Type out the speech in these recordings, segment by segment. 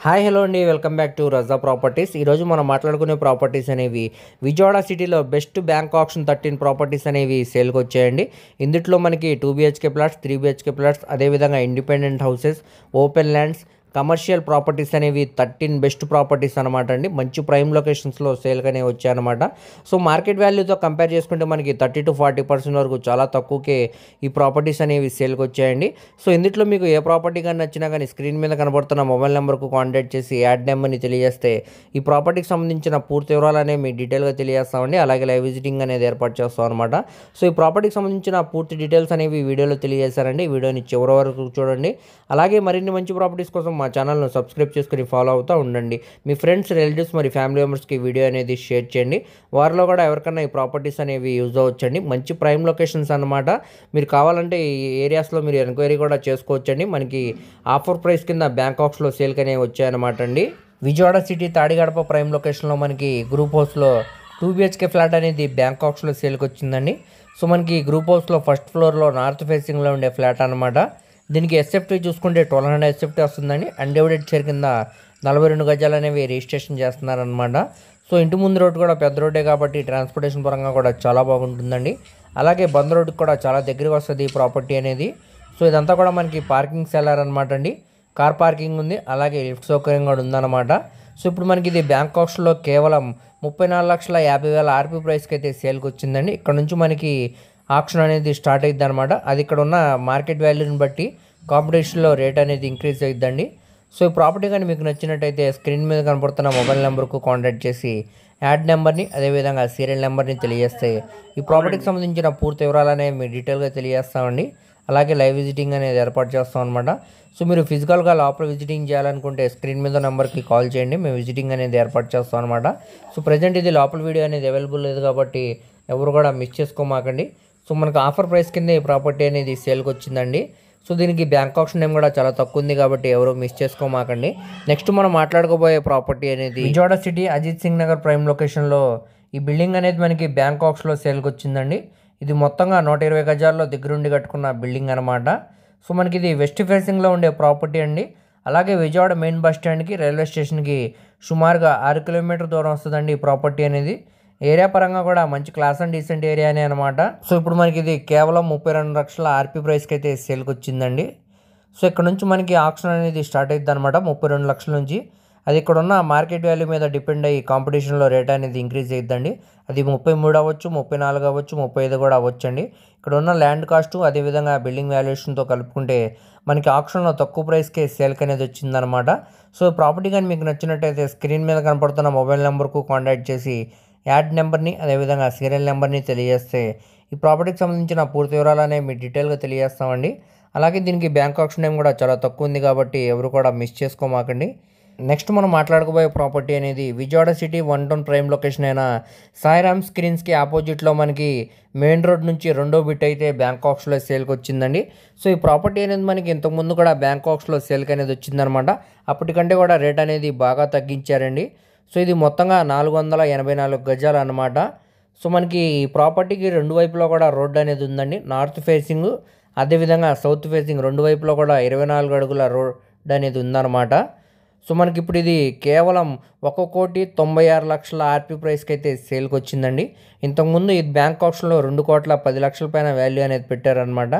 Hi hello అండి, welcome back to Raza Properties. ఈరోజు మనం మాట్లాడుకునే ప్రాపర్టీస్ అనేవి విజయవాడ సిటీలో బెస్ట్ బ్యాంక్ ఆప్షన్ 13 ప్రాపర్టీస్ అనేవి సేల్కి వచ్చాయండి. ఇందులో మనకి 2 BHK ప్లాట్స్, 3 BHK ప్లాట్స్, అదేవిధంగా independent houses, open lands, commercial properties అనేవి 13 బెస్ట్ ప్రాపర్టీస్ అనమాట అండి. మంచి ప్రైమ్ లొకేషన్స్లో సేల్గానే వచ్చాయన్నమాట. సో మార్కెట్ వాల్యూతో కంపేర్ చేసుకుంటే మనకి 30 to 40% వరకు చాలా తక్కువకే ఈ ప్రాపర్టీస్ అనేవి సేల్కి వచ్చాయండి. సో ఇందులో మీకు ఏ ప్రాపర్టీ కానీ నచ్చినా కానీ స్క్రీన్ మీద కనబడుతున్న మొబైల్ నెంబర్కు కాంటాక్ట్ చేసి యాడ్ నెంబర్ని తెలియజేస్తే ఈ ప్రాపర్టీకి సంబంధించిన పూర్తి వివరాలు అనేవి మీకు డీటెయిల్గా తెలియజేస్తామండి. అలాగే లైవ్ విజిటింగ్ అనేది ఏర్పాటు చేస్తాం అనమాట. సో ఈ ప్రాపర్టీకి సంబంధించిన పూర్తి డీటెయిల్స్ అనేవి వీడియోలో తెలియజేశారండి. ఈ వీడియోని చివరి వరకు చూడండి. అలాగే మరిన్ని మంచి ప్రాపర్టీస్ కోసం మా ఛానల్ను సబ్స్క్రైబ్ చేసుకుని ఫాలో అవుతూ ఉండండి. మీ ఫ్రెండ్స్, రిలేటివ్స్ మరి ఫ్యామిలీ మెంబర్స్కి వీడియో అనేది షేర్ చేయండి. వారిలో కూడా ఎవరికైనా ఈ ప్రాపర్టీస్ అనేవి యూజ్ అవ్వచ్చండి. మంచి ప్రైమ్ లొకేషన్స్ అనమాట. మీరు కావాలంటే ఈ ఏరియాస్లో మీరు ఎంక్వైరీ కూడా చేసుకోవచ్చండి. మనకి ఆఫర్ ప్రైస్ కింద బ్యాంకాక్స్లో సేల్కి అనేవి వచ్చాయన్నమాట అండి. విజయవాడ సిటీ తాడిగడప ప్రైమ్ లొకేషన్లో మనకి గ్రూప్ హౌస్లో 2 BHK ఫ్లాట్ అనేది బ్యాంకాక్స్లో సేల్కి వచ్చిందండి. సో మనకి గ్రూప్ హౌస్లో ఫస్ట్ ఫ్లోర్లో నార్త్ ఫేసింగ్లో ఉండే ఫ్లాట్ అనమాట. దీనికి ఎస్ఎఫ్టీ చూసుకుంటే 1200 ఎస్ఎఫ్టీ వస్తుందండి. అన్డివైడెడ్ షేర్ కింద 42 గజాలు అనేవి రిజిస్ట్రేషన్ చేస్తున్నారనమాట. సో ఇంటి ముందు రోడ్డు కూడా పెద్ద రోడ్డే కాబట్టి ట్రాన్స్పోర్టేషన్ పరంగా కూడా చాలా బాగుంటుందండి. అలాగే బంద్ రోడ్డుకి కూడా చాలా దగ్గరగా వస్తుంది ఈ ప్రాపర్టీ అనేది. సో ఇదంతా కూడా మనకి పార్కింగ్ సెల్లర్ అనమాట అండి. కార్ పార్కింగ్ ఉంది, అలాగే లిఫ్ట్ సౌకర్యం కూడా ఉందన్నమాట. సో ఇప్పుడు మనకి ఇది బ్యాంకాక్స్లో కేవలం 34,50,000 ఆర్పీ ప్రైస్కి అయితే సేల్కి వచ్చిందండి. ఇక్కడ నుంచి మనకి ఆక్షన్ అనేది స్టార్ట్ అయ్యిద్ది అనమాట. అది ఇక్కడ ఉన్న మార్కెట్ వాల్యూని బట్టి కాంపిటీషన్లో రేట్ అనేది ఇంక్రీజ్ అయ్యిద్దండి. సో ఈ ప్రాపర్టీ కానీ మీకు నచ్చినట్టయితే స్క్రీన్ మీద కనపడుతున్న మొబైల్ నెంబర్కు కాంటాక్ట్ చేసి యాడ్ నెంబర్ని, అదేవిధంగా సీరియల్ నెంబర్ని తెలియజేస్తే ఈ ప్రాపర్టీకి సంబంధించిన పూర్తి వివరాలు అనేవి మీరు డీటెయిల్గా తెలియజేస్తామండి. అలాగే లైవ్ విజిటింగ్ అనేది ఏర్పాటు చేస్తాం అనమాట. సో మీరు ఫిజికల్గా లోపల విజిటింగ్ చేయాలనుకుంటే స్క్రీన్ మీద నెంబర్కి కాల్ చేయండి, మేము విజిటింగ్ అనేది ఏర్పాటు చేస్తాం అనమాట. సో ప్రజెంట్ ఇది లోపల వీడియో అనేది అవైలబుల్ లేదు కాబట్టి ఎవరు కూడా మిస్ చేసుకోమాకండి. సో మనకు ఆఫర్ ప్రైస్ కింద ఈ ప్రాపర్టీ అనేది సేల్కి వచ్చిందండి. సో దీనికి బ్యాంక్ ఆప్షన్ నేమ్ కూడా చాలా తక్కువ ఉంది కాబట్టి ఎవరు మిస్ చేసుకోమాకండి. నెక్స్ట్ మనం మాట్లాడుకోబోయే ప్రాపర్టీ అనేది విజయవాడ సిటీ అజిత్ సింగ్ నగర్ ప్రైమ్ లొకేషన్లో ఈ బిల్డింగ్ అనేది మనకి బ్యాంకాక్స్లో సేల్కి వచ్చిందండి. ఇది మొత్తంగా 120 గజాల్లో దగ్గరుండి కట్టుకున్న బిల్డింగ్ అనమాట. సో మనకి ఇది వెస్ట్ ఫేసింగ్లో ఉండే ప్రాపర్టీ అండి. అలాగే విజయవాడ మెయిన్ బస్ స్టాండ్కి, రైల్వే స్టేషన్కి సుమారుగా 6 కిలోమీటర్ దూరం వస్తుందండి ఈ ప్రాపర్టీ అనేది. ఏరియా పరంగా కూడా మంచి క్లాస్ అండ్ డీసెంట్ ఏరియానే అనమాట. సో ఇప్పుడు మనకి ఇది కేవలం 32 లక్షల ఆర్పీ ప్రైస్కి అయితే సేల్కి వచ్చిందండి. సో ఇక్కడ నుంచి మనకి ఆక్షన్ అనేది స్టార్ట్ అవుతుంది అనమాట 32 లక్షల నుంచి. అది ఇక్కడ ఉన్న మార్కెట్ వాల్యూ మీద డిపెండ్ అయ్యి కాంపిటీషన్లో రేట్ అనేది ఇంక్రీజ్ అవుతుందండి. అది 33 అవ్వచ్చు, 34 అవ్వచ్చు, 35 కూడా అవ్వచ్చు అండి. ఇక్కడ ఉన్న ల్యాండ్ కాస్ట్ అదేవిధంగా బిల్డింగ్ వాల్యుయేషన్తో కలుపుకుంటే మనకి ఆప్షన్లో తక్కువ ప్రైస్కే సేల్కి అనేది వచ్చిందనమాట. సో ప్రాపర్టీ కానీ మీకు నచ్చినట్టయితే స్క్రీన్ మీద కనపడుతున్న మొబైల్ నెంబర్కు కాంటాక్ట్ చేసి యాడ్ నెంబర్ని, అదేవిధంగా సీరియల్ నెంబర్ని తెలియజేస్తే ఈ ప్రాపర్టీకి సంబంధించిన పూర్తి వివరాలు అనేవి మీకు డీటెయిల్గా తెలియజేస్తామండి. అలాగే దీనికి బ్యాంక్ ఆప్షన్ నేమ్ కూడా చాలా తక్కువ ఉంది కాబట్టి ఎవరు కూడా మిస్ చేసుకోమాకండి. నెక్స్ట్ మనం మాట్లాడుకోబోయే ప్రాపర్టీ అనేది Vijayawada city 1 town prime location అయిన సాయిరామ్ స్క్రీన్స్కి ఆపోజిట్లో మనకి మెయిన్ రోడ్ నుంచి రెండో బిట్ అయితే బ్యాంకాక్స్లో సేల్కి వచ్చిందండి. సో ఈ ప్రాపర్టీ అనేది మనకి ఇంతకుముందు కూడా బ్యాంకాక్స్లో సేల్కి అనేది వచ్చిందనమాట. అప్పటికంటే కూడా రేట్ అనేది బాగా తగ్గించారండి. సో ఇది మొత్తంగా 484 గజాలు అనమాట. సో మనకి ఈ ప్రాపర్టీకి రెండు వైపులో కూడా రోడ్డు అనేది ఉందండి. నార్త్ ఫేసింగ్ అదేవిధంగా సౌత్ ఫేసింగ్ రెండు వైపులో కూడా 24 అడుగుల రోడ్ అనేది ఉందన్నమాట. సో మనకి ఇప్పుడు ఇది కేవలం 1,96,00,000 ఆర్పీ ప్రైస్కి అయితే సేల్కి వచ్చిందండి. ఇంతకుముందు ఇది బ్యాంక్ ఆప్షన్లో 2,10,00,000 పైన వాల్యూ అనేది పెట్టారనమాట.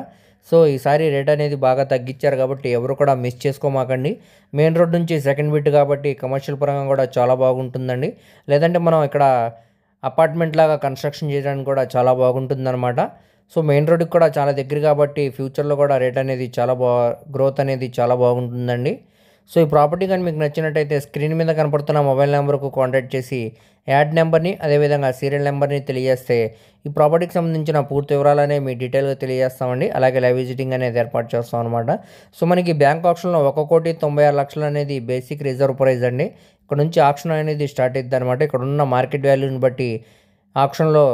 సో ఈసారి రేట్ అనేది బాగా తగ్గించారు కాబట్టి ఎవరు కూడా మిస్ చేసుకోమాకండి. మెయిన్ రోడ్ నుంచి సెకండ్ బిట్ కాబట్టి కమర్షియల్ పరంగా కూడా చాలా బాగుంటుందండి. లేదంటే మనం ఇక్కడ అపార్ట్మెంట్ లాగా కన్స్ట్రక్షన్ చేయడానికి కూడా చాలా బాగుంటుందన్నమాట. సో మెయిన్ రోడ్కి కూడా చాలా దగ్గర కాబట్టి ఫ్యూచర్లో కూడా రేట్ అనేది చాలా గ్రోత్ అనేది చాలా బాగుంటుందండి. సో ఈ ప్రాపర్టీ కానీ మీకు నచ్చినట్టయితే స్క్రీన్ మీద కనపడుతున్న మొబైల్ నెంబర్కు కాంటాక్ట్ చేసి యాడ్ నెంబర్ని, అదేవిధంగా సీరియల్ నెంబర్ని తెలియజేస్తే ఈ ప్రాపర్టీకి సంబంధించిన పూర్తి వివరాలు అనేవి మీ డీటెయిల్గా తెలియజేస్తామండి. అలాగే లైవ్ విజిటింగ్ అనేది ఏర్పాటు చేస్తాం అనమాట. సో మనకి బ్యాంక్ ఆప్షన్లో 1,96,00,000 అనేది బేసిక్ రిజర్వ్ ప్రైస్ అండి. ఇక్కడ నుంచి ఆప్షన్ అనేది స్టార్ట్ అవుతుంది అనమాట. ఇక్కడ ఉన్న మార్కెట్ వాల్యూని బట్టి ఆప్షన్లో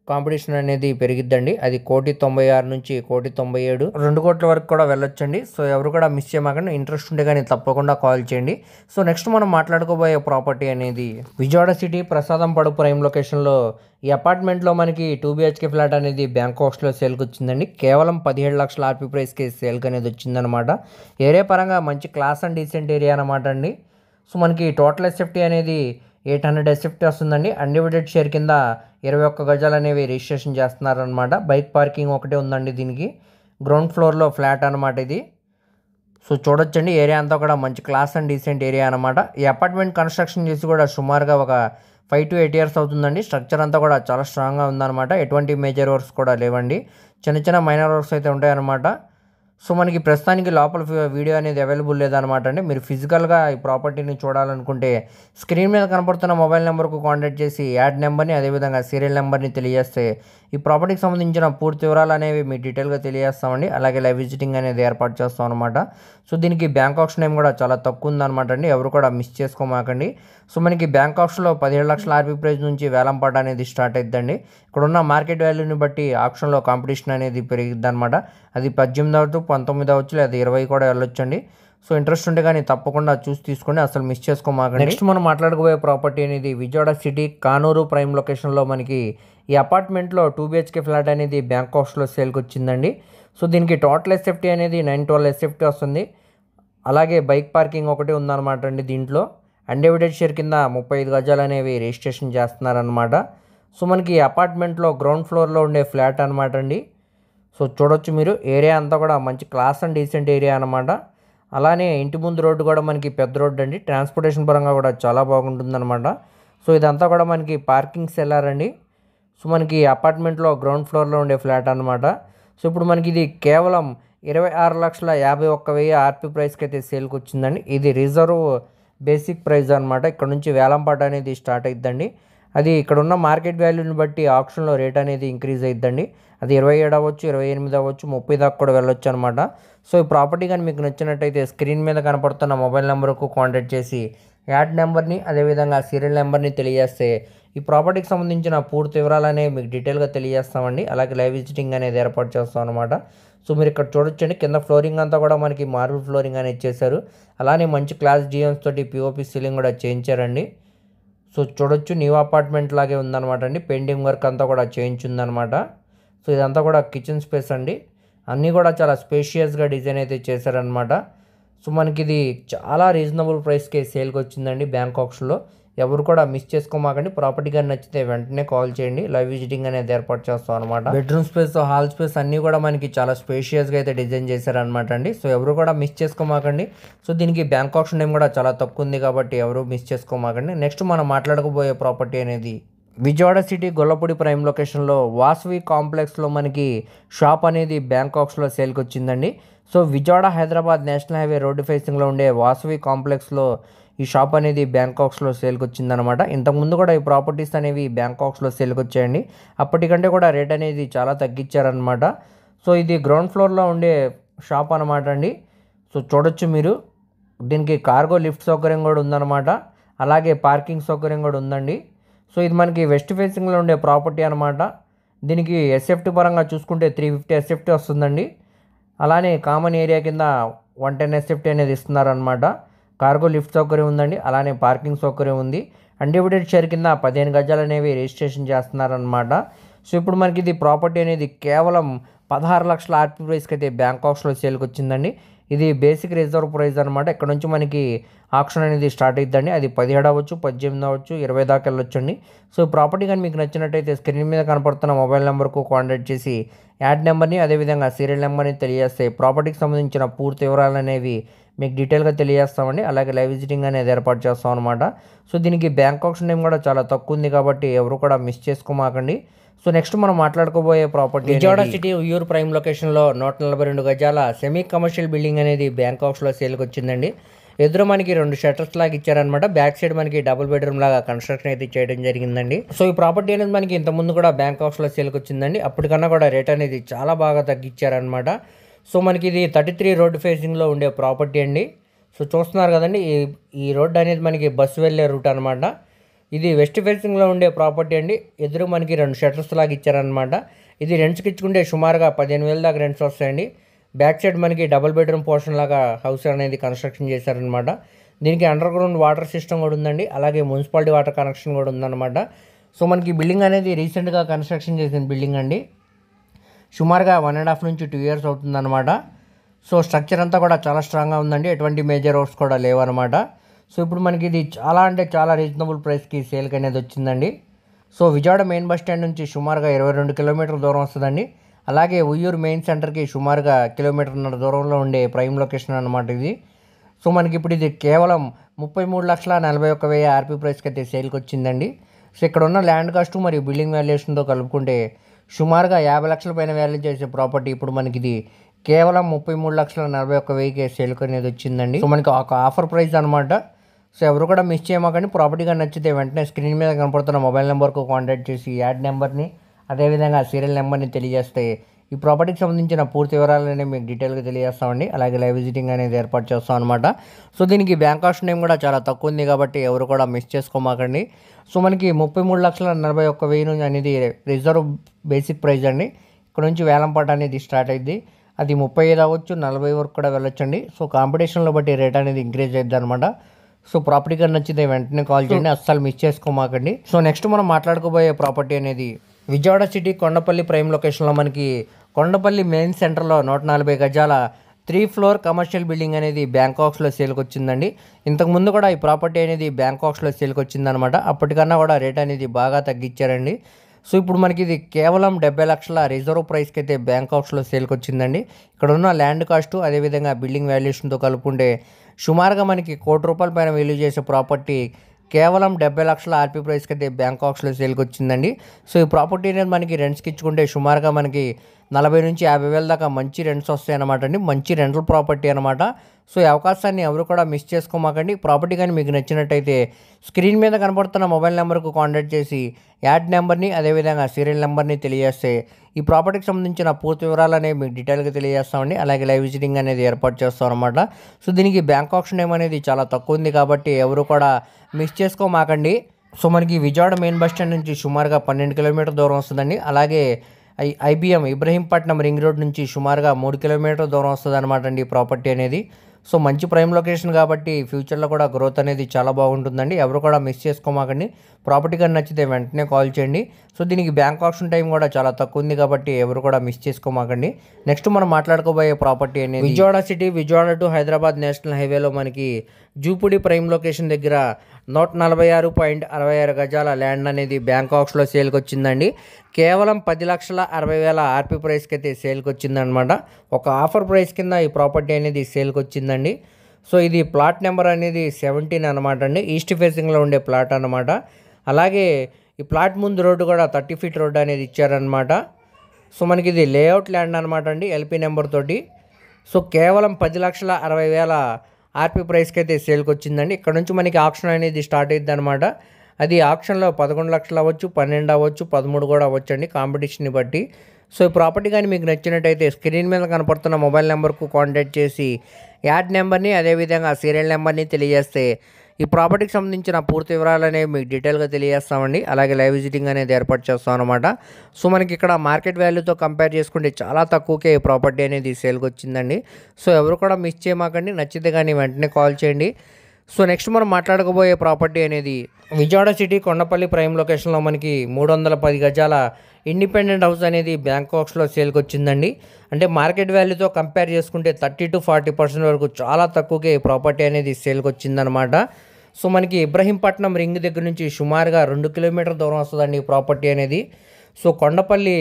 కాంపిటీషన్ అనేది పెరిగిద్దండి. అది 1,96,00,000 నుంచి 1,97,00,000 2 కోట్ల వరకు కూడా వెళ్ళొచ్చండి. సో ఎవరు కూడా మిస్ చేయమాకండి. ఇంట్రెస్ట్ ఉంటే కానీ తప్పకుండా కాల్ చేయండి. సో నెక్స్ట్ మనం మాట్లాడుకోబోయే ప్రాపర్టీ అనేది విజయవాడ సిటీ ప్రసాదం పడు ప్రైమ్ లొకేషన్లో ఈ అపార్ట్మెంట్లో మనకి 2 BHK ఫ్లాట్ అనేది బ్యాంకాక్స్లో సేల్కి వచ్చిందండి. కేవలం 17 లక్షల ఆర్పీ ప్రైస్కి సేల్కి అనేది వచ్చిందనమాట. ఏరియా పరంగా మంచి క్లాస్ అండ్ డీసెంట్ ఏరియా అనమాట అండి. సో మనకి టోటల్ ఎస్ఎఫ్టీ అనేది 800 ఎస్ఎఫ్టీ వస్తుందండి. అన్డివైడెడ్ షేర్ కింద 21 గజాలు అనేవి రిజిస్ట్రేషన్ చేస్తున్నారనమాట. బైక్ పార్కింగ్ ఒకటే ఉందండి దీనికి. గ్రౌండ్ ఫ్లోర్లో ఫ్లాట్ అనమాట ఇది. సో చూడొచ్చండి, ఏరియా అంతా కూడా మంచి క్లాస్ అండ్ డీసెంట్ ఏరియా అనమాట. ఈ అపార్ట్మెంట్ కన్స్ట్రక్షన్ చేసి కూడా సుమారుగా ఒక 5 to 8 years అవుతుందండి. స్ట్రక్చర్ అంతా కూడా చాలా స్ట్రాంగ్గా ఉందన్నమాట. ఎటువంటి మేజర్ వర్క్స్ కూడా లేవండి, చిన్న చిన్న మైనర్ వర్క్స్ అయితే ఉంటాయన్నమాట. సో మనకి ప్రస్తుతానికి లోపల వీడియో అనేది అవైలబుల్ లేదనమాట అండి. మీరు ఫిజికల్గా ఈ ప్రాపర్టీని చూడాలనుకుంటే స్క్రీన్ మీద కనపడుతున్న మొబైల్ నెంబర్కు కాంటాక్ట్ చేసి యాడ్ నెంబర్ని అదేవిధంగా సీరియల్ నెంబర్ని తెలియజేస్తే ఈ ప్రాపర్టీకి సంబంధించిన పూర్తి వివరాలు అనేవి మీకు డీటెయిల్గా తెలియజేస్తామండి. అలాగే లైవ్ విజిటింగ్ అనేది ఏర్పాటు చేస్తాం అనమాట. సో దీనికి బ్యాంక్ ఆప్షన్ ఏం కూడా చాలా తక్కువ ఉందన్నమాట అండి, ఎవరు కూడా మిస్ చేసుకోమాకండి. సో మనకి బ్యాంక్ ఆప్షన్లో 17 లక్షల ఆర్పీ ప్రైస్ నుంచి వేలంపాట అనేది స్టార్ట్ అవుతుందండి. ఇక్కడున్న మార్కెట్ వాల్యూని బట్టి ఆప్షన్లో కాంపిటీషన్ అనేది పెరిగిద్ది అనమాట. అది 18 అవ్వచ్చు, 19 అవ్వచ్చు, లేదా 20 కూడా వెళ్ళొచ్చండి. సో ఇంట్రెస్ట్ ఉంటే కానీ తప్పకుండా చూసి తీసుకోండి, అసలు మిస్ చేసుకోమాకండి. నెక్స్ట్ మనం మాట్లాడుకోబోయే ప్రాపర్టీ అనేది విజయవాడ సిటీ కానూరు ప్రైమ్ లొకేషన్లో మనకి ఈ అపార్ట్మెంట్లో 2 BHK ఫ్లాట్ అనేది బ్యాంక్ ఆప్షన్లో సేల్కి వచ్చిందండి. సో దీనికి టోటల్ ఎస్ఎఫ్టీ అనేది 912 ఎస్ఎఫ్టీ వస్తుంది. అలాగే బైక్ పార్కింగ్ ఒకటి ఉందన్నమాట అండి. దీంట్లో అన్డివైడెడ్ షేర్ కింద 35 గజాలు అనేవి రిజిస్ట్రేషన్ చేస్తున్నారనమాట. సో మనకి అపార్ట్మెంట్లో గ్రౌండ్ ఫ్లోర్లో ఉండే ఫ్లాట్ అనమాట అండి. సో చూడొచ్చు మీరు, ఏరియా అంతా కూడా మంచి క్లాస్ అండ్ డీసెంట్ ఏరియా అనమాట. అలానే ఇంటి ముందు రోడ్డు కూడా మనకి పెద్ద రోడ్డు అండి, ట్రాన్స్పోర్టేషన్ పరంగా కూడా చాలా బాగుంటుందన్నమాట. సో ఇదంతా కూడా మనకి పార్కింగ్ సెల్లార్ అండి. సో మనకి అపార్ట్మెంట్లో గ్రౌండ్ ఫ్లోర్లో ఉండే ఫ్లాట్ అనమాట. సో ఇప్పుడు మనకి ఇది కేవలం 26,51,000 ఆర్పీ ప్రైస్కి అయితే సేల్కి వచ్చిందండి. ఇది రిజర్వ్ బేసిక్ ప్రైస్ అనమాట. ఇక్కడ నుంచి వేలంపాట అనేది స్టార్ట్ అవుతుందండి. అది ఇక్కడ ఉన్న మార్కెట్ వాల్యూని బట్టి ఆప్షన్లో రేట్ అనేది ఇంక్రీజ్ అవుతుందండి. అది 27 అవ్వచ్చు, 28 అవ్వచ్చు, 30 దాకా కూడా వెళ్ళొచ్చు అనమాట. సో ఈ ప్రాపర్టీ కానీ మీకు నచ్చినట్టయితే స్క్రీన్ మీద కనపడుతున్న మొబైల్ నెంబర్కు కాంటాక్ట్ చేసి యాడ్ నెంబర్ని అదేవిధంగా సీరియల్ నెంబర్ని తెలియజేస్తే ఈ ప్రాపర్టీకి సంబంధించిన పూర్తి వివరాలు అనేవి మీకు డీటెయిల్గా తెలియజేస్తామండి. అలాగే లైవ్ విజిటింగ్ అనేది ఏర్పాటు చేస్తాం అనమాట. సో మీరు ఇక్కడ చూడొచ్చండి, కింద ఫ్లోరింగ్ అంతా కూడా మనకి మార్బుల్ ఫ్లోరింగ్ అనేది చేశారు. అలానే మంచి క్లాస్ డిజైన్స్ తోటి పిఓపి సీలింగ్ కూడా చేయించారండి. సో చూడొచ్చు, న్యూ అపార్ట్మెంట్ లాగే ఉందన్నమాట అండి. పెయింటింగ్ వర్క్ అంతా కూడా చేయించుందనమాట. సో ఇదంతా కూడా కిచెన్ స్పేస్ అండి. అన్నీ కూడా చాలా స్పేషియస్గా డిజైన్ అయితే చేశారనమాట. సో మనకి ఇది చాలా రీజనబుల్ ప్రైస్కి సేల్కి వచ్చిందండి బ్యాంక్ ఆప్షన్లో. ఎవరు కూడా మిస్ చేసుకోమాకండి. ప్రాపర్టీ కానీ నచ్చితే వెంటనే కాల్ చేయండి, లైవ్ విజిటింగ్ అనేది ఏర్పాటు చేస్తాం అనమాట. బెడ్రూమ్ స్పేస్, హాల్ స్పేస్ అన్నీ కూడా మనకి చాలా స్పేషియస్గా అయితే డిజైన్ చేశారనమాట అండి. సో ఎవరు కూడా మిస్ చేసుకోమాకండి. సో దీనికి బ్యాంక్ ఆప్షన్ ఏం కూడా చాలా తక్కువ ఉంది కాబట్టి ఎవరు మిస్ చేసుకోమాకండి. నెక్స్ట్ మనం మాట్లాడకపోయే ప్రాపర్టీ అనేది విజయవాడ సిటీ గొల్లపూడి ప్రైమ్ లొకేషన్లో వాసవి కాంప్లెక్స్లో మనకి షాప్ అనేది బ్యాంక్ ఆప్షన్లో సేల్కి వచ్చిందండి. So Vijayawada Hyderabad national highway road ఫేసింగ్లో ఉండే వాసవి కాంప్లెక్స్లో ఈ షాప్ అనేది బ్యాంకాక్స్లో సేల్కి వచ్చిందనమాట. ఇంతకుముందు కూడా ఈ ప్రాపర్టీస్ అనేవి బ్యాంకాక్స్లో సేల్కి వచ్చాయండి. అప్పటికంటే కూడా రేట్ అనేది చాలా తగ్గించారనమాట. సో ఇది గ్రౌండ్ ఫ్లోర్లో ఉండే షాప్ అనమాట అండి. సో చూడొచ్చు మీరు, దీనికి కార్గో లిఫ్ట్ సౌకర్యం కూడా ఉందన్నమాట. అలాగే పార్కింగ్ సౌకర్యం కూడా ఉందండి. సో ఇది మనకి వెస్ట్ ఫేసింగ్లో ఉండే ప్రాపర్టీ అనమాట. దీనికి ఎస్ఎఫ్టీ పరంగా చూసుకుంటే 350 ఎస్ఎఫ్టీ వస్తుందండి. అలానే కామన్ ఏరియా కింద 110 ఎస్ఎఫ్టీ అనేది ఇస్తున్నారనమాట. కార్గో లిఫ్ట్ సౌకర్యం ఉందండి, అలానే పార్కింగ్ సౌకర్యం ఉంది. అన్డివైడెడ్ షేర్ కింద 15 గజాలు అనేవి రిజిస్ట్రేషన్ చేస్తున్నారనమాట. సో ఇప్పుడు మనకి ఇది ప్రాపర్టీ అనేది కేవలం 16 లక్షల ఆర్పీ ప్రైస్కి అయితే బ్యాంకాక్స్లో సేల్కి వచ్చిందండి. ఇది బేసిక్ రిజర్వ్ ప్రైస్ అనమాట. ఇక్కడ నుంచి మనకి ఆప్షన్ అనేది స్టార్ట్ అవుతుందండి. అది 17 అవ్వచ్చు, 18 అవ్వచ్చు, 20 దాకా వెళ్ళొచ్చండి. సో ప్రాపర్టీ కానీ మీకు నచ్చినట్టయితే స్క్రీన్ మీద కనపడుతున్న మొబైల్ నెంబర్కు కాంటాక్ట్ చేసి యాడ్ నెంబర్ని అదేవిధంగా సీరియల్ నెంబర్ని తెలియజేస్తే ప్రాపర్టీకి సంబంధించిన పూర్తి వివరాలు అనేవి మీకు డీటెయిల్గా తెలియజేస్తామండి. అలాగే లైవ్ విజిటింగ్ అనేది ఏర్పాటు చేస్తాం అనమాట. సో దీనికి బ్యాంక్ ఆప్షన్ ఏం కూడా చాలా తక్కువ ఉంది కాబట్టి ఎవరు కూడా మిస్ చేసుకోమాకండి. సో నెక్స్ట్ మనం మాట్లాడుకోబోయే property Vijayawada city Uyyuru prime లొకేషన్లో 142 గజాల సెమీ కమర్షియల్ బిల్డింగ్ అనేది బ్యాంకాక్స్లో సేల్కి వచ్చిందండి. ఎదురు మనకి 2 షట్టర్స్ లాగా ఇచ్చారనమాట. బ్యాక్ సైడ్ మనకి డబుల్ బెడ్రూమ్ లాగా కన్స్ట్రక్షన్ అయితే చేయడం జరిగిందండి. సో ఈ ప్రాపర్టీ అనేది మనకి ఇంతకుముందు కూడా బ్యాంకాక్స్లో సేల్కి వచ్చిందండి. అప్పటికన్నా కూడా రేట్ అనేది చాలా బాగా తగ్గించారనమాట. సో మనకి ఇది 33 రోడ్డు ఫేసింగ్లో ఉండే ప్రాపర్టీ అండి. సో చూస్తున్నారు కదండి, ఈ రోడ్డు అనేది మనకి బస్సు వెళ్ళే రూట్ అనమాట. ఇది వెస్ట్ ఫేసింగ్లో ఉండే ప్రాపర్టీ అండి. ఎదురు మనకి 2 షట్టర్స్ లాగా ఇచ్చారనమాట. ఇది రెంట్స్కి ఇచ్చుకుంటే సుమారుగా 15,000 దాకా రెంట్స్ వస్తాయండి. బ్యాక్ సైడ్ మనకి డబుల్ బెడ్రూమ్ పోర్షన్ లాగా హౌస్ అనేది కన్స్ట్రక్షన్ చేశారనమాట. దీనికి అండర్ గ్రౌండ్ వాటర్ సిస్టమ్ కూడా ఉందండి. అలాగే మున్సిపాలిటీ వాటర్ కనెక్షన్ కూడా ఉందన్నమాట. సో మనకి బిల్డింగ్ అనేది రీసెంట్గా కన్స్ట్రక్షన్ చేసిన బిల్డింగ్ అండి. సుమారుగా 1.5 నుంచి 2 years అవుతుందన్నమాట. సో స్ట్రక్చర్ అంతా కూడా చాలా స్ట్రాంగ్గా ఉందండి. ఎటువంటి మేజర్ వర్క్స్ కూడా లేవన్నమాట. సో ఇప్పుడు మనకి ఇది చాలా అంటే చాలా రీజనబుల్ ప్రైస్కి సేల్కి అనేది వచ్చిందండి. So Vijayawada main bus stand నుంచి సుమారుగా 22 కిలోమీటర్ల దూరం వస్తుందండి. అలాగే ఉయ్యూరు మెయిన్ సెంటర్కి సుమారుగా కిలోమీటర్న్నర దూరంలో ఉండే ప్రైమ్ లొకేషన్ అనమాట ఇది. సో మనకి ఇప్పుడు ఇది కేవలం 33,41,000 ఆర్పీ ప్రైస్కి అయితే సేల్కి వచ్చిందండి. సో ఇక్కడ ఉన్న ల్యాండ్ కాస్ట్ మరియు బిల్డింగ్ వాల్యుయేషన్తో కలుపుకుంటే సుమారుగా 50 లక్షల పైన వాల్యూ చేసే ప్రాపర్టీ ఇప్పుడు మనకి ఇది కేవలం 33,41,000 సేల్కి అనేది వచ్చిందండి. సో మనకి ఒక ఆఫర్ ప్రైస్ అనమాట. సో ఎవరు కూడా మిస్ చేయమాకండి. ప్రాపర్టీగా నచ్చితే వెంటనే స్క్రీన్ మీద కనపడుతున్న మొబైల్ నెంబర్కు కాంటాక్ట్ చేసి యాడ్ నెంబర్ని అదేవిధంగా సీరియల్ నెంబర్ని తెలియజేస్తే ఈ ప్రాపర్టీకి సంబంధించిన పూర్తి వివరాలనే మీకు డీటెయిల్గా తెలియజేస్తామండి. అలాగే లైవ్ విజిటింగ్ అనేది ఏర్పాటు చేస్తాం అనమాట. సో దీనికి బ్యాంక్ కాస్ట్ నేమ్ కూడా చాలా తక్కువ ఉంది కాబట్టి ఎవరు కూడా మిస్ చేసుకోమాకండి. సో మనకి 33,41,000 అనేది రిజర్వ్ బేసిక్ ప్రైస్ అండి. ఇక్కడ నుంచి వేలంపాట అనేది స్టార్ట్ అయింది. అది 35 అవ్వచ్చు, 40 వరకు కూడా వెళ్ళొచ్చండి. సో కాంపిటీషన్లో బట్టి రేట్ అనేది ఇంక్రీజ్ అవుతుంది అనమాట. సో ప్రాపర్టీగా నచ్చితే వెంటనే కాల్ చేయండి, అస్సలు మిస్ చేసుకోమాకండి. సో నెక్స్ట్ మనం మాట్లాడుకోబోయే ప్రాపర్టీ అనేది విజయవాడ సిటీ కొండపల్లి ప్రైమ్ లొకేషన్లో మనకి కొండపల్లి మెయిన్ సెంటర్లో 140 గజాల 3 ఫ్లోర్ కమర్షియల్ బిల్డింగ్ అనేది బ్యాంకాక్స్లో సేల్కి వచ్చిందండి. ఇంతకుముందు కూడా ఈ ప్రాపర్టీ అనేది బ్యాంకాక్స్లో సేల్కి వచ్చిందనమాట. అప్పటికన్నా కూడా రేట్ అనేది బాగా తగ్గించారండి. సో ఇప్పుడు మనకి ఇది కేవలం 70 లక్షల రిజర్వ్ ప్రైస్కి అయితే బ్యాంకాక్స్లో సేల్కి వచ్చిందండి. ఇక్కడ ఉన్న ల్యాండ్ కాస్ట్ అదేవిధంగా బిల్డింగ్ వాల్యుయేషన్తో కలుపుకుంటే సుమారుగా మనకి ₹1,00,00,000 పైన వాల్యూ చేసే ప్రాపర్టీ కేవలం 70 లక్షల ఆర్పీ ప్రైస్కి అయితే బ్యాంకాక్స్లో సేల్కి వచ్చిందండి. సో ఈ ప్రాపర్టీ అనేది మనకి రెంట్స్కి ఇచ్చుకుంటే సుమారుగా మనకి 40 నుంచి 50,000 దాకా మంచి రెంట్స్ వస్తాయి అన్నమాట అండి. మంచి రెంటల్ ప్రాపర్టీ అనమాట. సో ఈ అవకాశాన్ని ఎవరు కూడా మిస్ చేసుకోమాకండి. ప్రాపర్టీ కానీ మీకు నచ్చినట్టయితే స్క్రీన్ మీద కనపడుతున్న మొబైల్ నెంబర్కు కాంటాక్ట్ చేసి యాడ్ నెంబర్ని అదేవిధంగా సీరియల్ నెంబర్ని తెలియజేస్తే ఈ ప్రాపర్టీకి సంబంధించిన పూర్తి వివరాలు అనేవి మీకు డీటెయిల్గా తెలియజేస్తామండి. అలాగే లైవ్ విజిటింగ్ అనేది ఏర్పాటు చేస్తాం అనమాట. సో దీనికి బ్యాంక్ ఆప్షన్ అనేది చాలా తక్కువ ఉంది కాబట్టి ఎవరు కూడా మిస్ చేసుకోమాకండి. సో మనకి విజయవాడ మెయిన్ బస్ స్టాండ్ నుంచి సుమారుగా 12 కిలోమీటర్ దూరం వస్తుందండి. అలాగే ఐబిఎం ఇబ్రహీంపట్నం రింగ్ రోడ్ నుంచి సుమారుగా 3 కిలోమీటర్ దూరం వస్తుంది అనమాట అండి ఈ ప్రాపర్టీ అనేది. సో మంచి ప్రైమ్ లొకేషన్ కాబట్టి ఫ్యూచర్లో కూడా గ్రోత్ అనేది చాలా బాగుంటుందండి. ఎవరు కూడా మిస్ చేసుకోమాకండి. ప్రాపర్టీ కానీ నచ్చితే వెంటనే కాల్ చేయండి. సో దీనికి బ్యాంక్ ఆప్షన్ టైం కూడా చాలా తక్కువ ఉంది కాబట్టి ఎవరు కూడా మిస్ చేసుకోమాకండి. నెక్స్ట్ మనం మాట్లాడుకోబోయే ప్రాపర్టీ అనేది Vijayawada city Vijayawada to Hyderabad national హైవేలో మనకి జూపుడి ప్రైమ్ లొకేషన్ దగ్గర 146.66 గజాల ల్యాండ్ అనేది బ్యాంకాక్స్లో సేల్కి వచ్చిందండి. కేవలం 10,60,000 ఆర్పీ ప్రైస్కి అయితే సేల్కి వచ్చిందనమాట. ఒక ఆఫర్ ప్రైస్ కింద ఈ ప్రాపర్టీ అనేది సేల్కి వచ్చిందండి. సో ఇది ప్లాట్ నెంబర్ అనేది 17 అనమాట అండి. ఈస్ట్ ఫేసింగ్లో ఉండే ప్లాట్ అనమాట. అలాగే ఈ ప్లాట్ ముందు రోడ్డు కూడా 30 ఫీట్ రోడ్డు అనేది ఇచ్చారనమాట. సో మనకి ఇది లేఅవుట్ ల్యాండ్ అనమాట అండి ఎల్పీ నెంబర్ తోటి. సో కేవలం 10,60,000 ఆర్పీ ప్రైస్కి అయితే సేల్కి వచ్చిందండి. ఇక్కడ నుంచి మనకి ఆప్షన్ అనేది స్టార్ట్ అయ్యింది అనమాట. అది ఆప్షన్లో 11 లక్షలు అవ్వచ్చు, 12 అవ్వచ్చు, 13 కూడా అవ్వచ్చు అండి కాంపిటీషన్ని బట్టి. సో ఈ ప్రాపర్టీ కానీ మీకు నచ్చినట్టయితే స్క్రీన్ మీద కనపడుతున్న మొబైల్ నెంబర్కు కాంటాక్ట్ చేసి యాడ్ నెంబర్ని అదేవిధంగా సీరియల్ నెంబర్ని తెలియజేస్తే ఈ ప్రాపర్టీకి సంబంధించిన పూర్తి వివరాలు అనేవి మీకు డీటెయిల్గా తెలియజేస్తామండి. అలాగే లైవ్ విజిటింగ్ అనేది ఏర్పాటు చేస్తాం అనమాట. సో మనకి ఇక్కడ మార్కెట్ వాల్యూతో కంపేర్ చేసుకుంటే చాలా తక్కువకే ఈ ప్రాపర్టీ అనేది సేల్కి వచ్చిందండి. సో ఎవరు కూడా మిస్ చేయమాకండి. నచ్చితే కానీ వెంటనే కాల్ చేయండి. సో నెక్స్ట్ మనం మాట్లాడుకోబోయే ప్రాపర్టీ అనేది విజయవాడ సిటీ కొండపల్లి ప్రైమ్ లొకేషన్లో మనకి 310 గజాల ఇండిపెండెంట్ హౌస్ అనేది బ్యాంకాక్స్లో సేల్కి వచ్చిందండి. అంటే మార్కెట్ వాల్యూతో కంపేర్ చేసుకుంటే 30 to 40% వరకు చాలా తక్కువకే ఈ ప్రాపర్టీ అనేది సేల్కి వచ్చిందనమాట. సో మనకి ఇబ్రహీంపట్నం రింగ్ దగ్గర నుంచి సుమారుగా 2 కిలోమీటర్ దూరం వస్తుందండి ఈ ప్రాపర్టీ అనేది. సో కొండపల్లి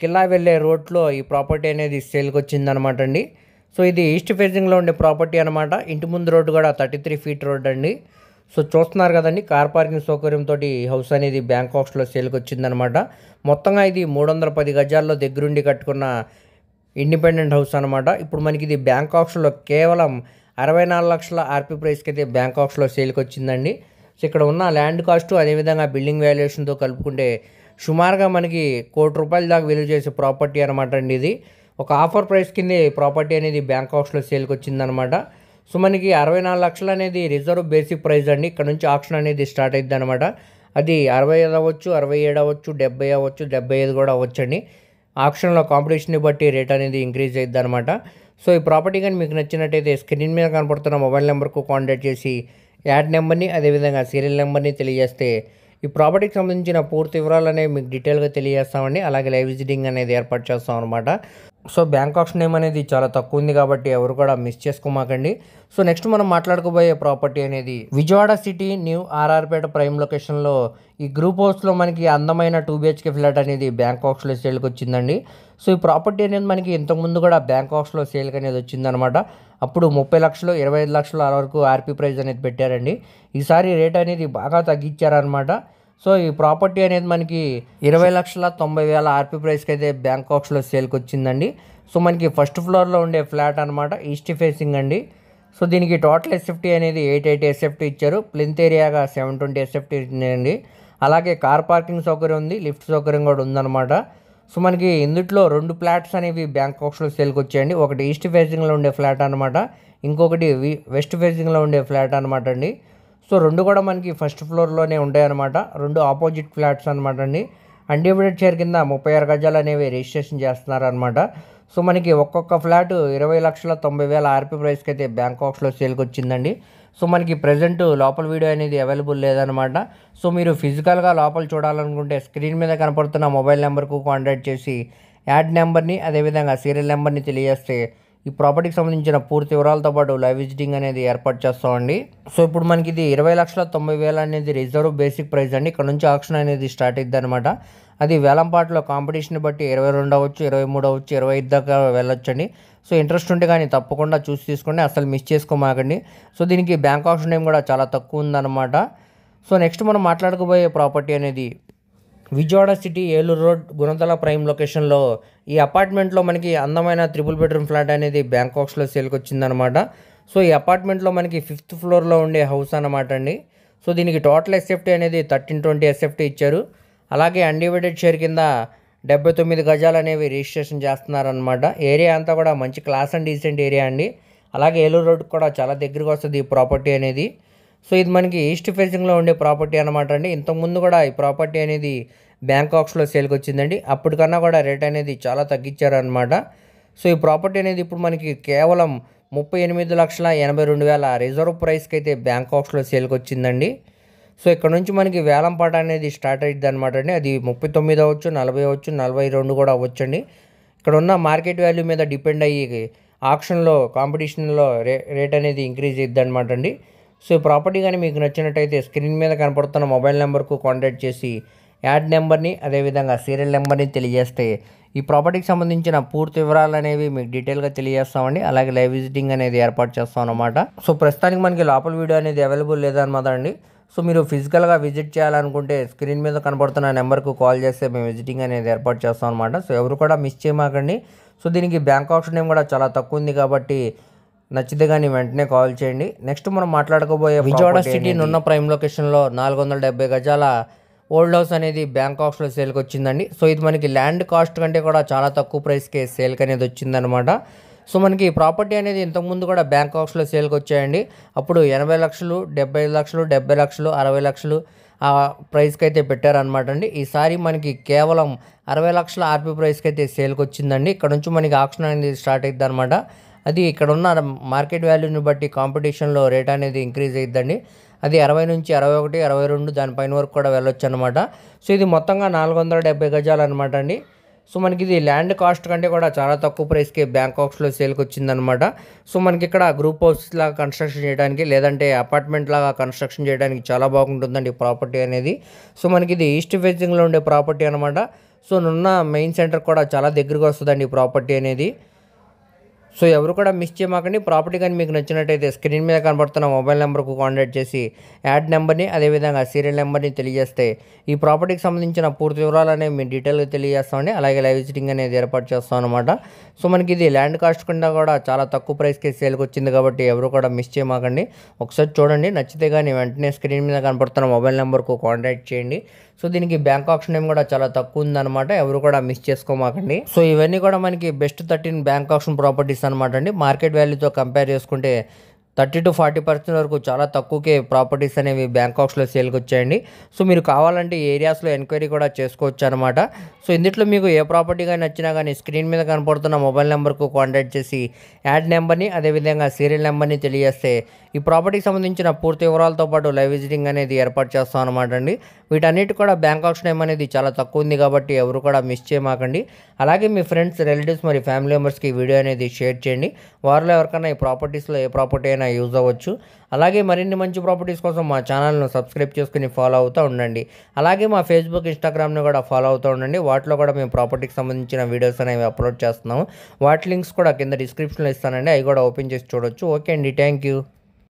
కిల్లా వెళ్ళే రోడ్లో ఈ ప్రాపర్టీ అనేది సేల్కి వచ్చిందనమాట అండి. సో ఇది ఈస్ట్ ఫేసింగ్లో ఉండే ప్రాపర్టీ అనమాట. ఇంటి ముందు రోడ్డు కూడా 33 ఫీట్ రోడ్ అండి. సో చూస్తున్నారు కదండి, కార్ పార్కింగ్ సౌకర్యంతో హౌస్ అనేది బ్యాంకాక్స్లో సేల్కి వచ్చిందనమాట. మొత్తంగా ఇది 310 గజాల్లో దగ్గరుండి కట్టుకున్న ఇండిపెండెంట్ హౌస్ అనమాట. ఇప్పుడు మనకి ఇది బ్యాంకాక్స్లో కేవలం 64 లక్షల ఆర్పీ ప్రైస్కి అయితే బ్యాంకాక్స్లో సేల్కి వచ్చిందండి. సో ఇక్కడ ఉన్న ల్యాండ్ కాస్ట్ అదేవిధంగా బిల్డింగ్ వాల్యుయేషన్తో కలుపుకుంటే సుమారుగా మనకి ₹1,00,00,000 దాకా విలువ చేసే ప్రాపర్టీ అనమాట అండి. ఇది ఒక ఆఫర్ ప్రైస్ కింద ప్రాపర్టీ అనేది బ్యాంకాక్స్లో సేల్కి వచ్చిందనమాట. సో మనకి 64 లక్షలు అనేది రిజర్వ్ బేసిక్ ప్రైస్ అండి. ఇక్కడ నుంచి ఆప్షన్ అనేది స్టార్ట్ అవుతుంది అనమాట. అది 65 అవ్వచ్చు, 67 అవ్వచ్చు, 70 అవ్వచ్చు, 75 కూడా అవ్వచ్చండి. ఆప్షన్లో కాంపిటీషన్ని బట్టి రేట్ అనేది ఇంక్రీజ్ అవుతుంది అనమాట. సో ఈ ప్రాపర్టీ కానీ మీకు నచ్చినట్టయితే స్క్రీన్ మీద కనపడుతున్న మొబైల్ నెంబర్కు కాంటాక్ట్ చేసి యాడ్ నెంబర్ని అదేవిధంగా సీరియల్ నెంబర్ని తెలియజేస్తే ఈ ప్రాపర్టీకి సంబంధించిన పూర్తి వివరాలు అనేవి మీకు డీటెయిల్గా తెలియజేస్తామండి. అలాగే లైవ్ విజిటింగ్ అనేది ఏర్పాటు చేస్తాం అనమాట. సో బ్యాంక్ ఆప్షన్ నేమ్ అనేది చాలా తక్కువ ఉంది కాబట్టి ఎవరు కూడా మిస్ చేసుకోమాకండి. సో నెక్స్ట్ మనం మాట్లాడుకోబోయే ప్రాపర్టీ అనేది Vijayawada city new RR Peta prime లొకేషన్లో ఈ గ్రూప్ హౌస్లో మనకి అందమైన 2 BHK ఫ్లాట్ అనేది బ్యాంక్ ఆప్షన్లో సేల్కి వచ్చిందండి. సో ఈ ప్రాపర్టీ అనేది మనకి ఇంతకుముందు కూడా బ్యాంక్ ఆప్షన్లో సేల్కి అనేది వచ్చిందనమాట. అప్పుడు 30 లక్షలు 25 లక్షలు అలా వరకు ఆర్పీ ప్రైస్ అనేది పెట్టారండి. ఈసారి రేట్ అనేది బాగా తగ్గించారనమాట. సో ఈ ప్రాపర్టీ అనేది మనకి 20,90,000 ఆర్పీ ప్రైస్కి అయితే బ్యాంక్ ఆప్షన్లో సేల్కి వచ్చిందండి. సో మనకి ఫస్ట్ ఫ్లోర్లో ఉండే ఫ్లాట్ అనమాట, ఈస్ట్ ఫేసింగ్ అండి. సో దీనికి టోటల్ ఎస్ఎఫ్టీ అనేది 880 ఎస్ఎఫ్టీ ఇచ్చారు. ప్లింత్ ఏరియాగా 720 ఎస్ఎఫ్టీ అండి. అలాగే కార్ పార్కింగ్ సౌకర్యం ఉంది, లిఫ్ట్ సౌకర్యం కూడా ఉందన్నమాట. సో మనకి ఇందులో 2 ఫ్లాట్స్ అనేవి బ్యాంక్ ఆప్షన్లో సేల్కి వచ్చాయండి. ఒకటి ఈస్ట్ ఫేసింగ్లో ఉండే ఫ్లాట్ అనమాట, ఇంకొకటి వెస్ట్ ఫేసింగ్లో ఉండే ఫ్లాట్ అనమాట అండి. సో 2 కూడా మనకి ఫస్ట్ ఫ్లోర్లోనే ఉంటాయన్నమాట. 2 ఆపోజిట్ ఫ్లాట్స్ అనమాట అండి. అన్డివైడెడ్ షేర్ కింద 36 గజాలు అనేవి రిజిస్ట్రేషన్ చేస్తున్నారనమాట. సో మనకి ఒక్కొక్క ఫ్లాట్ 20,90,000 ఆర్పీ ప్రైస్కి అయితే బ్యాంక్ ఆప్షన్లో సేల్కి వచ్చిందండి. సో మనకి ప్రజెంట్ లోపల వీడియో అనేది అవైలబుల్ లేదనమాట. సో మీరు ఫిజికల్గా లోపల చూడాలనుకుంటే స్క్రీన్ మీద కనపడుతున్న మొబైల్ నెంబర్కు కాంటాక్ట్ చేసి యాడ్ నెంబర్ని అదేవిధంగా సీరియల్ నెంబర్ని తెలియజేస్తే ఈ ప్రాపర్టీకి సంబంధించిన పూర్తి వివరాలతో పాటు లైవ్ విజిటింగ్ అనేది ఏర్పాటు చేస్తామండి. సో ఇప్పుడు మనకి ఇది 20,90,000 అనేది రిజర్వ్ బేసిక్ ప్రైస్ అండి. ఇక్కడ నుంచి ఆక్షన్ అనేది స్టార్ట్ అవుతుంది అనమాట. అది వేలంపాటలో కాంపిటీషన్ బట్టి 22 అవ్వచ్చు, 23 అవ్వచ్చు, 25 దాకా వెళ్ళొచ్చండి. సో ఇంట్రెస్ట్ ఉంటే కానీ తప్పకుండా చూసి తీసుకోండి, అసలు మిస్ చేసుకోమాకండి. సో దీనికి బ్యాంక్ ఆప్షన్ టైం కూడా చాలా తక్కువ ఉందన్నమాట. సో నెక్స్ట్ మనం మాట్లాడుకోబోయే ప్రాపర్టీ అనేది Vijayawada city Eluru road Gunadala prime లొకేషన్లో ఈ అపార్ట్మెంట్లో మనకి అందమైన 3 బెడ్రూమ్ ఫ్లాట్ అనేది బ్యాంక్ ఆప్షన్లో సేల్కి వచ్చిందనమాట. సో ఈ అపార్ట్మెంట్లో మనకి 5th ఫ్లోర్లో ఉండే హౌస్ అనమాట అండి. సో దీనికి టోటల్ ఎస్ఎఫ్టీ అనేది 1320 ఎస్ఎఫ్టీ ఇచ్చారు. అలాగే అన్డివైడెడ్ షేర్ కింద 79 గజాలు అనేవి రిజిస్ట్రేషన్ చేస్తున్నారనమాట. ఏరియా అంతా కూడా మంచి క్లాస్ అండ్ డీసెంట్ ఏరియా అండి. అలాగే ఏలూరు రోడ్ కూడా చాలా దగ్గరగా వస్తుంది ఈ ప్రాపర్టీ అనేది. సో ఇది మనకి ఈస్ట్ ఫేసింగ్లో ఉండే ప్రాపర్టీ అనమాట అండి. ఇంతకుముందు కూడా ఈ ప్రాపర్టీ అనేది బ్యాంక్ ఆప్షన్లో సేల్కి వచ్చిందండి. అప్పటికన్నా కూడా రేట్ అనేది చాలా తగ్గించారనమాట. సో ఈ ప్రాపర్టీ అనేది ఇప్పుడు మనకి కేవలం 38,82,000 రిజర్వ్ ప్రైస్కి అయితే బ్యాంక్ ఆప్షన్లో సేల్కి వచ్చిందండి. సో ఇక్కడ నుంచి మనకి వేలంపాట అనేది స్టార్ట్ అయ్యిద్ది అనమాట అండి. అది 39 అవ్వచ్చు, 40 అవ్వచ్చు, 42 కూడా అవ్వచ్చండి. ఇక్కడ ఉన్న మార్కెట్ వాల్యూ మీద డిపెండ్ అయ్యి ఆప్షన్లో కాంపిటీషన్లో రేట్ అనేది ఇంక్రీజ్ అయ్యిద్ది అనమాట అండి. సో ఈ ప్రాపర్టీ కానీ మీకు నచ్చినట్టయితే స్క్రీన్ మీద కనపడుతున్న మొబైల్ నెంబర్కు కాంటాక్ట్ చేసి యాడ్ నెంబర్ని అదేవిధంగా సీరియల్ నెంబర్ని తెలియజేస్తే ఈ ప్రాపర్టీకి సంబంధించిన పూర్తి వివరాలు అనేవి మీకు డీటెయిల్గా తెలియజేస్తామండి. అలాగే లైవ్ విజిటింగ్ అనేది ఏర్పాటు చేస్తాం అనమాట. సో ప్రస్తుతానికి మనకి లోపల వీడియో అనేది అవైలబుల్ లేదన్నమాట అండి. సో మీరు ఫిజికల్గా విజిట్ చేయాలనుకుంటే స్క్రీన్ మీద కనపడుతున్న నెంబర్కు కాల్ చేస్తే మేము విజిటింగ్ అనేది ఏర్పాటు చేస్తాం అనమాట. సో ఎవరు కూడా మిస్ చేయమాకండి. సో దీనికి బ్యాంక్ ఆప్షన్ టైం కూడా చాలా తక్కువ ఉంది కాబట్టి నచ్చితే కానీ వెంటనే కాల్ చేయండి. నెక్స్ట్ మనం మాట్లాడుకోబోయే విజయవాడ సిటీ నున్న ప్రైమ్ లొకేషన్లో 470 గజాల ఓల్డ్ హౌస్ అనేది బ్యాంక్ ఆప్షన్లో సేల్కి వచ్చిందండి. సో ఇది మనకి ల్యాండ్ కాస్ట్ కంటే కూడా చాలా తక్కువ ప్రైస్కే సేల్కి అనేది వచ్చిందనమాట. సో మనకి ఈ ప్రాపర్టీ అనేది ఇంతకుముందు కూడా బ్యాంక్ ఆప్షన్లో సేల్కి వచ్చాయండి. అప్పుడు 80 లక్షలు, 75 లక్షలు, 70 లక్షలు, 60 లక్షలు ఆ ప్రైస్కి అయితే పెట్టారనమాట అండి. ఈసారి మనకి కేవలం 60 లక్షల ఆర్పీ ప్రైస్కి అయితే సేల్కి వచ్చిందండి. ఇక్కడ నుంచి మనకి ఆప్షన్ అనేది స్టార్ట్ అవుతుంది అనమాట. అది ఇక్కడ ఉన్న మార్కెట్ వాల్యూని బట్టి కాంపిటీషన్లో రేట్ అనేది ఇంక్రీజ్ అవుతుందండి. అది 60 నుంచి 61, 62 దానిపైన వరకు కూడా వెళ్ళొచ్చు అనమాట. సో ఇది మొత్తంగా 470 గజాలు అనమాట అండి. సో మనకి ఇది ల్యాండ్ కాస్ట్ కంటే కూడా చాలా తక్కువ ప్రైస్కి బ్యాంక్ ఆప్షన్లో సేల్కి వచ్చిందనమాట. సో మనకి ఇక్కడ గ్రూప్ హౌస్ లాగా కన్స్ట్రక్షన్ చేయడానికి లేదంటే అపార్ట్మెంట్ లాగా కన్స్ట్రక్షన్ చేయడానికి చాలా బాగుంటుందండి ఈ ప్రాపర్టీ అనేది. సో మనకి ఇది ఈస్ట్ ఫేసింగ్లో ఉండే ప్రాపర్టీ అనమాట. సో నున్న మెయిన్ సెంటర్ కూడా చాలా దగ్గరగా వస్తుందండి ఈ ప్రాపర్టీ అనేది. సో ఎవరు కూడా మిస్ చేయమాకండి. ప్రాపర్టీ కానీ మీకు నచ్చినట్టయితే స్క్రీన్ మీద కనబడుతున్న మొబైల్ నెంబర్కు కాంటాక్ట్ చేసి యాడ్ నెంబర్ని అదేవిధంగా సీరియల్ నెంబర్ని తెలియజేస్తే ఈ ప్రాపర్టీకి సంబంధించిన పూర్తి వివరాలు అనేవి మేము డీటెయిల్గా తెలియజేస్తామండి. అలాగే లైవ్ విజిటింగ్ అనేది ఏర్పాటు చేస్తాం అనమాట. సో మనకి ఇది ల్యాండ్ కాస్ట్ కింద కూడా చాలా తక్కువ ప్రైస్కి సేల్కి వచ్చింది కాబట్టి ఎవరు కూడా మిస్ చేయమాకండి. ఒకసారి చూడండి, నచ్చితే కానీ వెంటనే స్క్రీన్ మీద కనబడుతున్న మొబైల్ నెంబర్కు కాంటాక్ట్ చేయండి. సో దీనికి బ్యాంక్ ఆప్షన్ టైం కూడా చాలా తక్కువ ఉందన్నమాట. ఎవరు కూడా మిస్ చేసుకోమాకండి. సో ఇవన్నీ కూడా మనకి బెస్ట్ 13 బ్యాంక్ ఆప్షన్ ప్రాపర్టీస్ అనమాట అండి. మార్కెట్ వాల్యూతో కంపేర్ చేసుకుంటే 30-40% వరకు చాలా తక్కువకే ప్రాపర్టీస్ అనేవి బ్యాంకాక్స్లో సేల్కి వచ్చాయండి. సో మీరు కావాలంటే ఈ ఏరియాస్లో ఎంక్వైరీ కూడా చేసుకోవచ్చు అనమాట. సో ఇందులో మీకు ఏ ప్రాపర్టీ కానీ నచ్చినా కానీ స్క్రీన్ మీద కనపడుతున్న మొబైల్ నెంబర్కు కాంటాక్ట్ చేసి యాడ్ నెంబర్ని అదేవిధంగా సీరియల్ నెంబర్ని తెలియజేస్తే ఈ ప్రాపర్టీకి సంబంధించిన పూర్తి వివరాలతో పాటు లైవ్ విజిటింగ్ అనేది ఏర్పాటు చేస్తాం అనమాట అండి. వీటన్నిటి కూడా బ్యాంకాక్స్ టైం అనేది చాలా తక్కువ ఉంది కాబట్టి ఎవరు కూడా మిస్ చేయమాకండి. అలాగే మీ ఫ్రెండ్స్, రిలేటివ్స్ మరి ఫ్యామిలీ మెంబర్స్కి ఈ వీడియో అనేది షేర్ చేయండి. వారిలో ఎవరికైనా ఈ ప్రాపర్టీస్లో ఏ ప్రాపర్టీ అయినా యూజ్ అవ్వచ్చు. అలాగే మరిన్ని మంచి ప్రాపర్టీస్ కోసం మా ఛానల్ను సబ్స్క్రైబ్ చేసుకుని ఫాలో అవుతూ ఉండండి. అలాగే మా ఫేస్బుక్, ఇన్స్టాగ్రామ్ని కూడా ఫాలో అవుతూ ఉండండి. వాటిలో కూడా మేము ప్రాపర్టీకి సంబంధించిన వీడియోస్ అనేవి అప్లోడ్ చేస్తున్నాము. వాటి లింక్స్ కూడా కింద డిస్క్రిప్షన్లో ఇస్తానండి. అవి కూడా ఓపెన్ చేసి చూడొచ్చు. ఓకే అండి, థ్యాంక్ యూ.